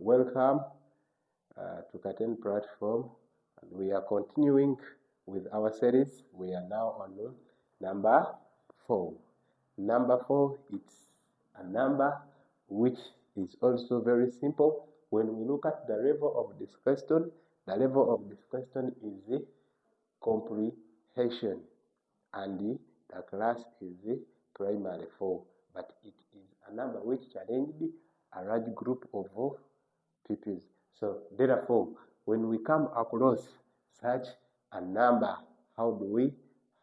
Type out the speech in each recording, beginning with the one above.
Welcome to Curtain platform, and we are continuing with our series. We are now on number 4. Number 4, it's a number which is also very simple. When we look at the level of this question, the level of this question is the comprehension, and the class is the primary 4, but it is a number which challenged a large group of pupils. So therefore, when we come across such a number, how do we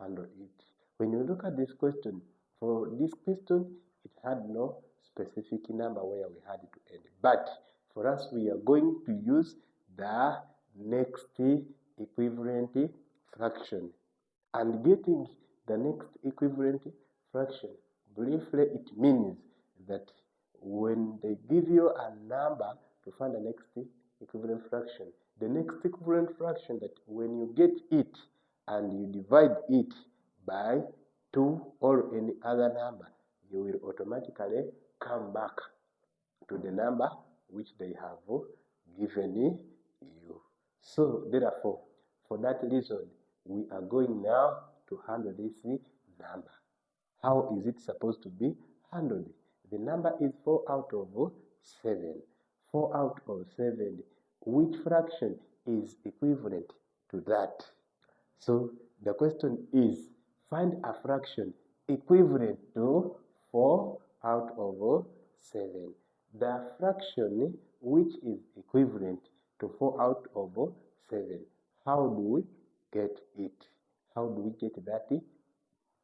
handle it? When you look at this question, for this question, it had no specific number where we had to end. But for us, we are going to use the next equivalent fraction. And getting the next equivalent fraction, briefly, it means that when they give you a number to find the next equivalent fraction, the next equivalent fraction, that when you get it and you divide it by 2 or any other number, you will automatically come back to the number which they have given you. So therefore, for that reason, we are going now to handle this number. How is it supposed to be handled? The number is 4 out of 7. 4 out of 7. Which fraction is equivalent to that? So the question is, find a fraction equivalent to 4 out of 7. The fraction which is equivalent to 4 out of 7. How do we get it? How do we get that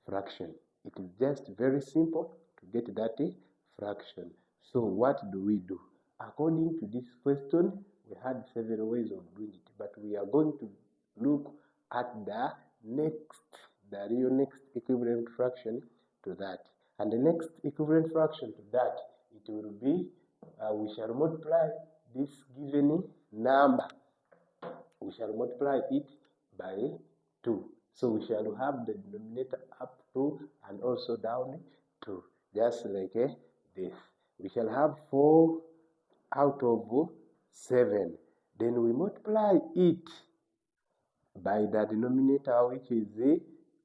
fraction? It is just very simple to get that fraction. So what do we do? According to this question, we had several ways of doing it, but we are going to look at the real next equivalent fraction to that. And the next equivalent fraction to that, it will be, we shall multiply this given number. We shall multiply it by 2. So we shall have the denominator up to and also down to, just like this. We shall have 4 out of 7. Then we multiply it by the denominator, which is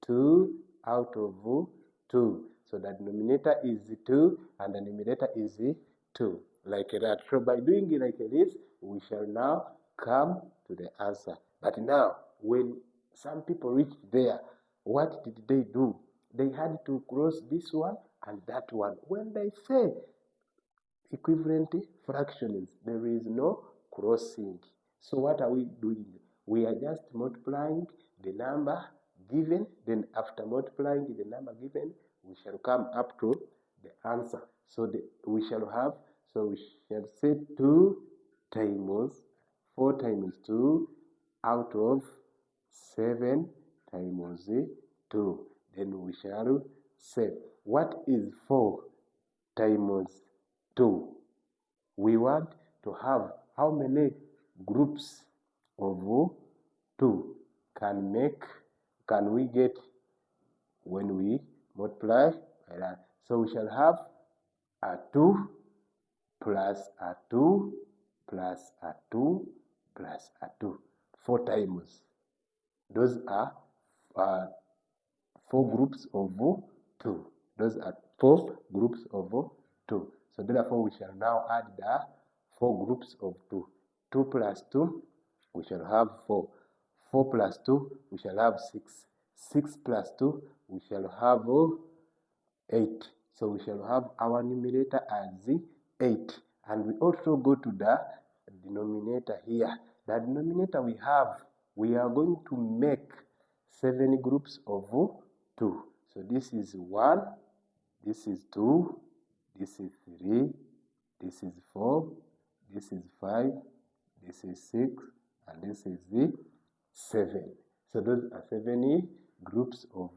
2 out of 2. So the denominator is 2 and the numerator is 2, like that. So by doing it like this, we shall now come to the answer. But now, when some people reached there, what did they do? They had to cross this one and that one. When they say equivalent fractions, there is no crossing. So what are we doing? We are just multiplying the number given, then after multiplying the number given, we shall come up to the answer. So we shall say 2 times 4 times 2 out of 7 times 2. Then we shall say, what is 4 times 2? We want to have how many groups of 2 can we get when we multiply by that? So we shall have a 2 plus a 2 plus a 2 plus a 2. 4 times. Those are 4 groups of 2. Those are 4 groups of 2. So therefore, we shall now add the 4 groups of 2. 2 plus 2, we shall have 4. 4 plus 2, we shall have 6. 6 plus 2, we shall have 8. So we shall have our numerator as 8. And we also go to the denominator here. The denominator we are going to make 7 groups of 2. So this is 1, this is 2, this is 3, this is 4, this is 5, this is 6, and this is 7. So those are 7 groups of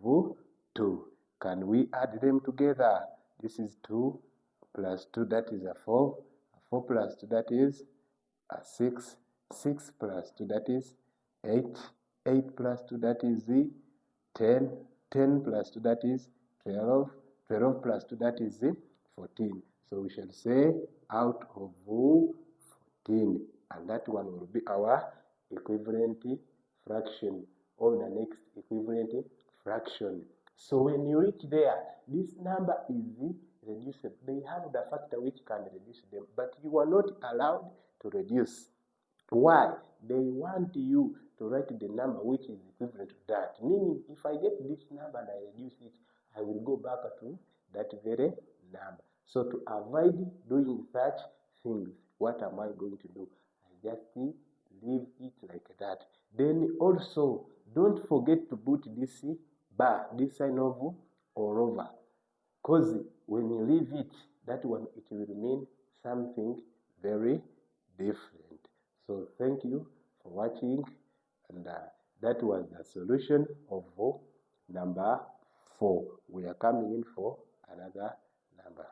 2. Can we add them together? This is 2 plus 2, that is a 4. 4 plus 2, that is a 6. 6 plus 2, that is 8. 8 plus 2, that is 10. 10 plus 2, that is 12. 12 plus 2, that is 14. So we shall say out of 10, and that one will be our equivalent fraction, or the next equivalent fraction. So when you reach there, this number is reducible. They have the factor which can reduce them, but you are not allowed to reduce. Why? They want you to write the number which is equivalent to that. Meaning, if I get this number and I reduce it, I will go back to that very number. So to avoid doing such things, what am I going to do? I just leave it like that. Then also, don't forget to put this bar, this sign of or over. Because when you leave it, that one, it will mean something very different. So thank you for watching, and that was the solution of number 4. We are coming in for another number.